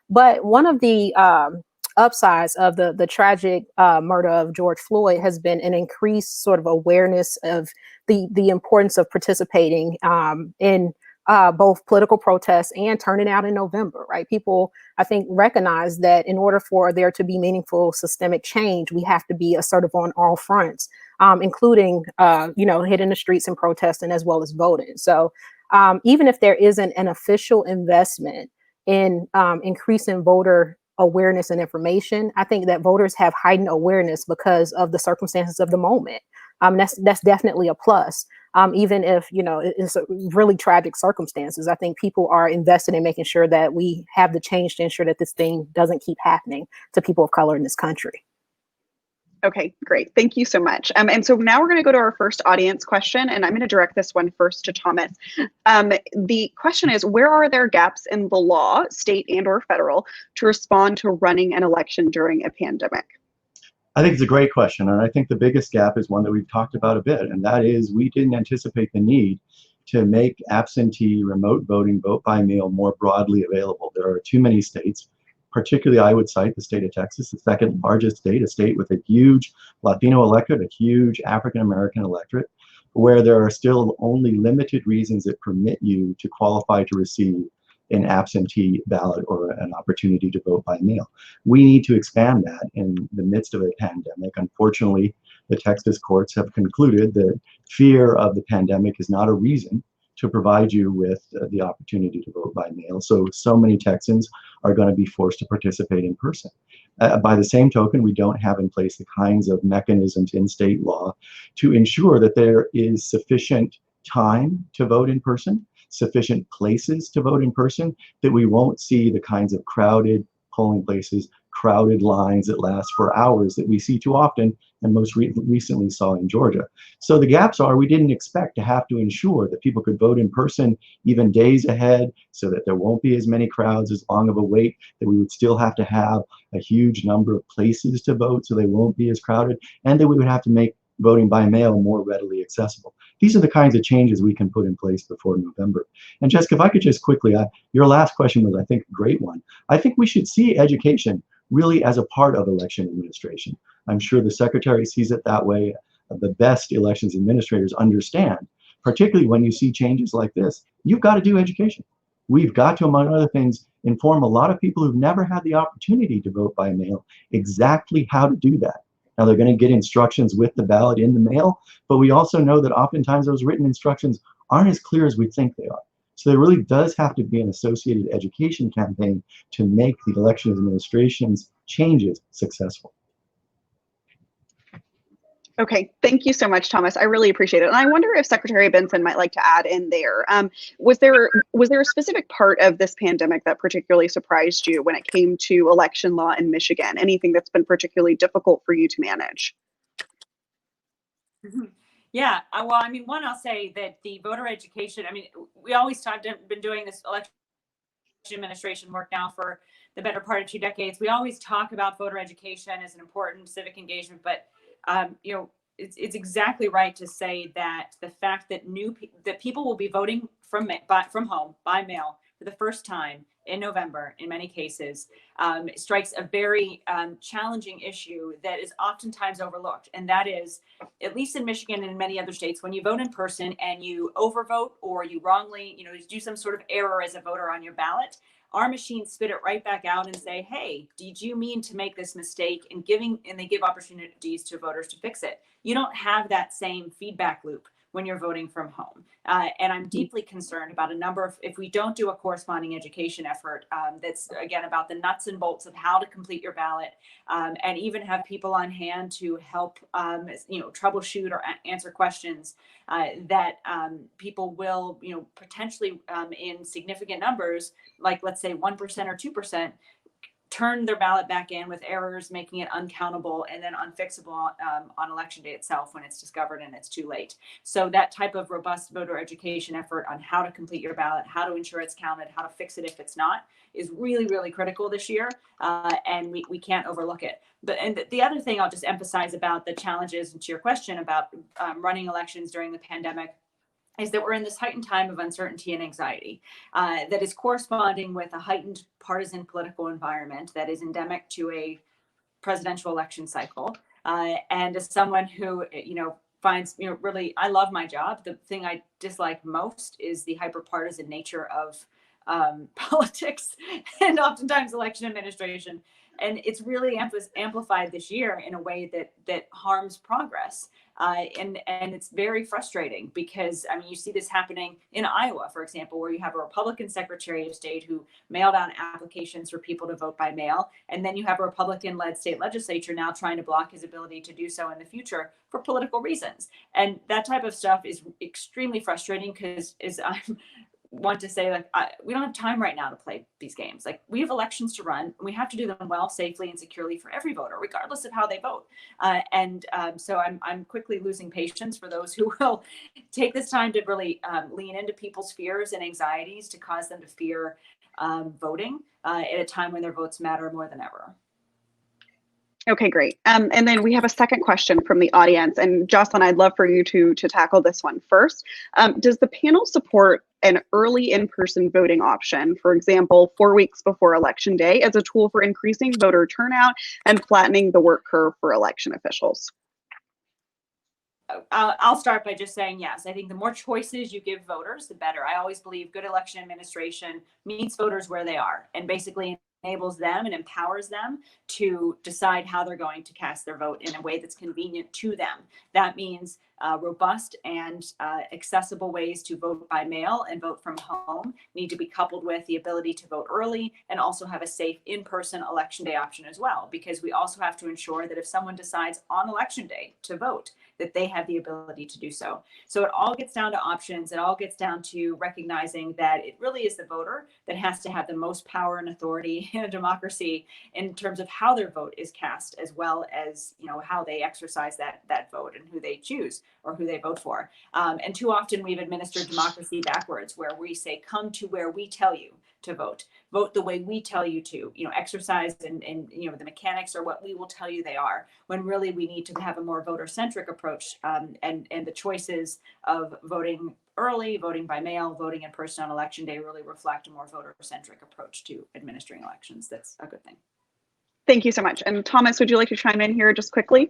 But one of the upsides of the tragic murder of George Floyd has been an increased sort of awareness of the importance of participating in both political protests and turning out in November, right? People, I think, recognize that in order for there to be meaningful systemic change, we have to be assertive on all fronts, including, hitting the streets and protesting as well as voting. So even if there isn't an official investment in increasing voter awareness and information, I think that voters have heightened awareness because of the circumstances of the moment. That's definitely a plus. Even if, it's a really tragic circumstances, I think people are invested in making sure that we have the change to ensure that this thing doesn't keep happening to people of color in this country. Okay, great. Thank you so much. And so now we're going to go to our first audience question, and I'm going to direct this one first to Thomas. The question is, where are there gaps in the law, state and or federal, to respond to running an election during a pandemic? I think it's a great question, and I think the biggest gap is one that we've talked about a bit, and that is we didn't anticipate the need to make absentee remote voting, vote by mail, more broadly available. There are too many states, particularly I would cite the state of Texas, the second largest state, a state with a huge Latino electorate, a huge African-American electorate, where there are still only limited reasons that permit you to qualify to receive an absentee ballot or an opportunity to vote by mail. We need to expand that in the midst of a pandemic. Unfortunately, the Texas courts have concluded that fear of the pandemic is not a reason to provide you with the opportunity to vote by mail. So many Texans are going to be forced to participate in person. By the same token, we don't have in place the kinds of mechanisms in state law to ensure that there is sufficient time to vote in person, sufficient places to vote in person, that we won't see the kinds of crowded polling places, crowded lines that last for hours that we see too often and most recently saw in Georgia. So the gaps are, we didn't expect to have to ensure that people could vote in person even days ahead, so that there won't be as many crowds, as long of a wait, that we would still have to have a huge number of places to vote so they won't be as crowded, and that we would have to make voting by mail more readily accessible. These are the kinds of changes we can put in place before November. And Jessica, if I could just quickly, your last question was, I think, a great one. I think we should see education really as a part of election administration. I'm sure the secretary sees it that way. The best elections administrators understand, particularly when you see changes like this, you've got to do education. We've got to, among other things, inform a lot of people who've never had the opportunity to vote by mail exactly how to do that. Now, they're going to get instructions with the ballot in the mail, but we also know that oftentimes those written instructions aren't as clear as we think they are. So there really does have to be an associated education campaign to make the election administration's changes successful. Okay, thank you so much, Thomas. I really appreciate it. And I wonder if Secretary Benson might like to add in there. Was there a specific part of this pandemic that particularly surprised you when it came to election law in Michigan? Anything that's been particularly difficult for you to manage? Yeah, well, I mean, one, I'll say that the voter education, I mean, we always been doing this election administration work now for the better part of 2 decades. We always talk about voter education as an important civic engagement, but it's exactly right to say that the fact that people will be voting from home by mail for the first time in November, in many cases, strikes a very challenging issue that is oftentimes overlooked. And that is, at least in Michigan and in many other states, when you vote in person and you overvote or you wrongly, do some sort of error as a voter on your ballot, our machines spit it right back out and say, hey, did you mean to make this mistake? And they give opportunities to voters to fix it. You don't have that same feedback loop when you're voting from home. And I'm deeply concerned about if we don't do a corresponding education effort that's, again, about the nuts and bolts of how to complete your ballot, and even have people on hand to help, troubleshoot or answer questions, that people will, potentially in significant numbers, like let's say 1% or 2%, turn their ballot back in with errors, making it uncountable and then unfixable on election day itself when it's discovered and it's too late. So that type of robust voter education effort on how to complete your ballot, how to ensure it's counted, how to fix it if it's not, is really, really critical this year. And we can't overlook it. And the other thing I'll just emphasize about the challenges, and to your question about running elections during the pandemic, is that we're in this heightened time of uncertainty and anxiety that is corresponding with a heightened partisan political environment that is endemic to a presidential election cycle. And as someone who, finds, really, I love my job. The thing I dislike most is the hyper-partisan nature of politics and oftentimes election administration. And it's really amplified this year in a way that harms progress. And it's very frustrating because, you see this happening in Iowa, for example, where you have a Republican Secretary of State who mailed out applications for people to vote by mail. And then you have a Republican-led state legislature now trying to block his ability to do so in the future for political reasons. And that type of stuff is extremely frustrating because want to say, we don't have time right now to play these games. We have elections to run, and we have to do them well, safely, and securely for every voter, regardless of how they vote. So I'm quickly losing patience for those who will take this time to really lean into people's fears and anxieties to cause them to fear voting at a time when their votes matter more than ever. Okay, great. And then we have a second question from the audience. And Jocelyn, I'd love for you to tackle this one first. Does the panel support an early in-person voting option, for example, 4 weeks before Election Day, as a tool for increasing voter turnout and flattening the work curve for election officials? I'll start by just saying yes. I think the more choices you give voters, the better. I always believe good election administration meets voters where they are and basically enables them and empowers them to decide how they're going to cast their vote in a way that's convenient to them. That means robust and accessible ways to vote by mail and vote from home need to be coupled with the ability to vote early and also have a safe in-person election day option as well, because we also have to ensure that if someone decides on election day to vote, that they have the ability to do so. So it all gets down to options. It all gets down to recognizing that it really is the voter that has to have the most power and authority in a democracy in terms of how their vote is cast, as well as how they exercise that vote and who they choose or who they vote for. And too often we've administered democracy backwards, where we say, come to where we tell you to vote the way we tell you to, exercise and the mechanics are what we will tell you they are, when really we need to have a more voter-centric approach, and the choices of voting early, voting by mail, voting in person on election day really reflect a more voter-centric approach to administering elections. That's a good thing. Thank you so much. And Thomas, would you like to chime in here just quickly?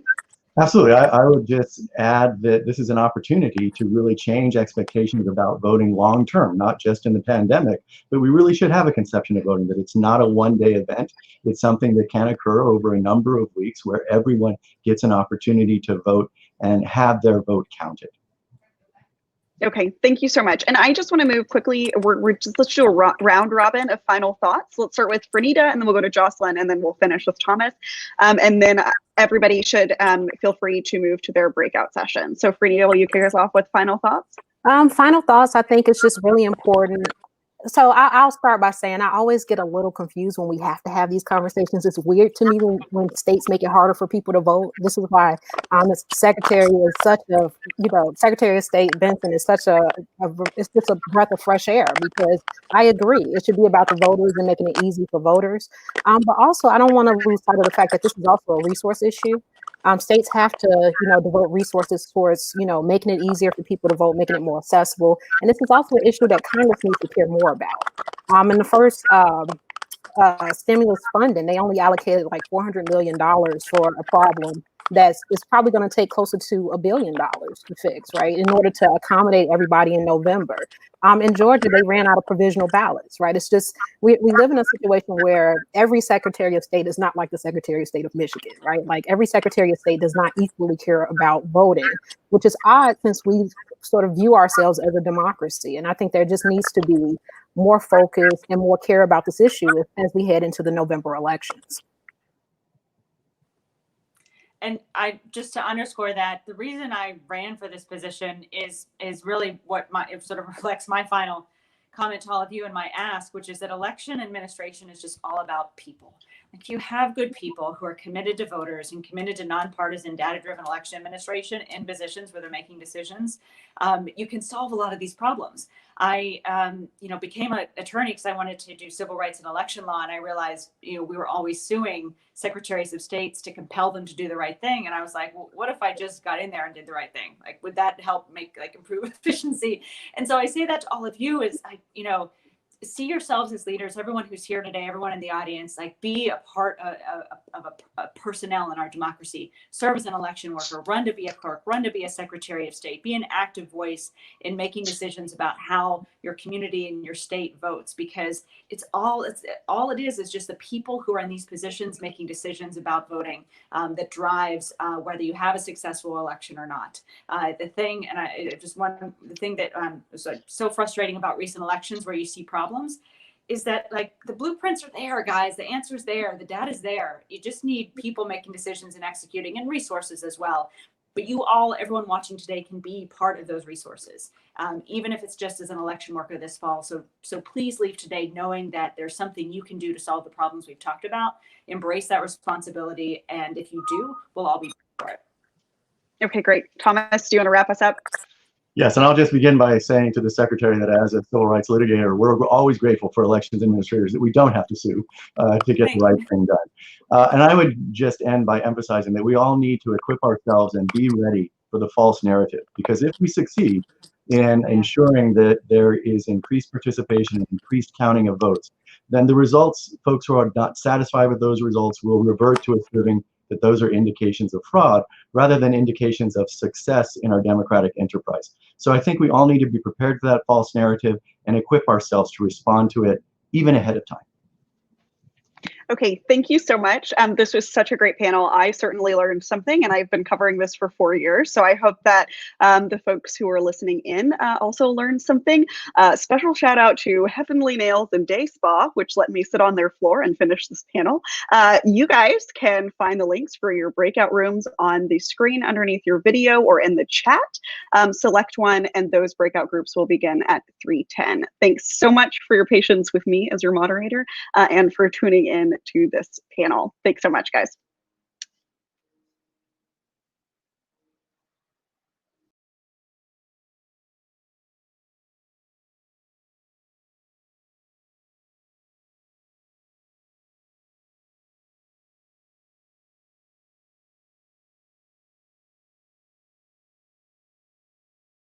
Absolutely. I would just add that this is an opportunity to really change expectations about voting long term, not just in the pandemic, but we really should have a conception of voting that it's not a one-day event. It's something that can occur over a number of weeks where everyone gets an opportunity to vote and have their vote counted. Okay, thank you so much. And I just want to move quickly. Let's do a round robin of final thoughts. Let's start with Franita, and then we'll go to Jocelyn, and then we'll finish with Thomas. And then everybody should feel free to move to their breakout session. So Franita, will you kick us off with final thoughts? Final thoughts, I think it's just really important So I'll start by saying I always get a little confused when we have to have these conversations. It's weird to me when states make it harder for people to vote. This is why the secretary is such a, Secretary of State Benson is such it's just a breath of fresh air, because I agree. It should be about the voters and making it easy for voters. But also, I don't want to lose sight of the fact that this is also a resource issue. States have to, devote resources towards, making it easier for people to vote, making it more accessible. And this is also an issue that Congress needs to care more about. In the first stimulus funding, they only allocated like $400 million for a problem that's probably going to take closer to $1 billion to fix, right, in order to accommodate everybody in November. In Georgia, they ran out of provisional ballots, right? It's just, we live in a situation where every Secretary of State is not like the Secretary of State of Michigan, right? Like every Secretary of State does not equally care about voting, which is odd since we sort of view ourselves as a democracy. And I think there just needs to be more focus and more care about this issue as we head into the November elections. And just to underscore that, the reason I ran for this position is really what it sort of reflects my final comment to all of you in my ask, which is that election administration is just all about people. If you have good people who are committed to voters and committed to nonpartisan, data-driven election administration in positions where they're making decisions, you can solve a lot of these problems. I, became an attorney because I wanted to do civil rights and election law, and I realized, we were always suing secretaries of states to compel them to do the right thing. And I was like, well, what if I just got in there and did the right thing? Like, would that help improve efficiency? And so I say that to all of you is, see yourselves as leaders, everyone who's here today, everyone in the audience, be a part of a personnel in our democracy. Serve as an election worker, run to be a clerk, run to be a Secretary of State, be an active voice in making decisions about how your community and your state votes, because all it is just the people who are in these positions making decisions about voting that drives whether you have a successful election or not. The thing that was so frustrating about recent elections where you see problems is that the blueprints are there, guys. The answer's there. The data's there. You just need people making decisions and executing, and resources as well. But everyone watching today can be part of those resources, even if it's just as an election worker this fall. So please leave today knowing that there's something you can do to solve the problems we've talked about. Embrace that responsibility. And if you do, we'll all be for it. Okay, great. Thomas, do you want to wrap us up? Yes, and I'll just begin by saying to the Secretary that as a civil rights litigator, we're always grateful for elections administrators that we don't have to sue to get the right thing done. And I would just end by emphasizing that we all need to equip ourselves and be ready for the false narrative, because if we succeed in ensuring that there is increased participation and increased counting of votes, then the results, folks who are not satisfied with those results will revert to asserting that those are indications of fraud rather than indications of success in our democratic enterprise. So I think we all need to be prepared for that false narrative and equip ourselves to respond to it even ahead of time. Okay, thank you so much. This was such a great panel. I certainly learned something, and I've been covering this for 4 years. So I hope that the folks who are listening in also learned something. Special shout out to Heavenly Nails and Day Spa, which let me sit on their floor and finish this panel. You guys can find the links for your breakout rooms on the screen underneath your video or in the chat. Select one, and those breakout groups will begin at 3:10. Thanks so much for your patience with me as your moderator and for tuning in to this panel. Thanks so much, guys.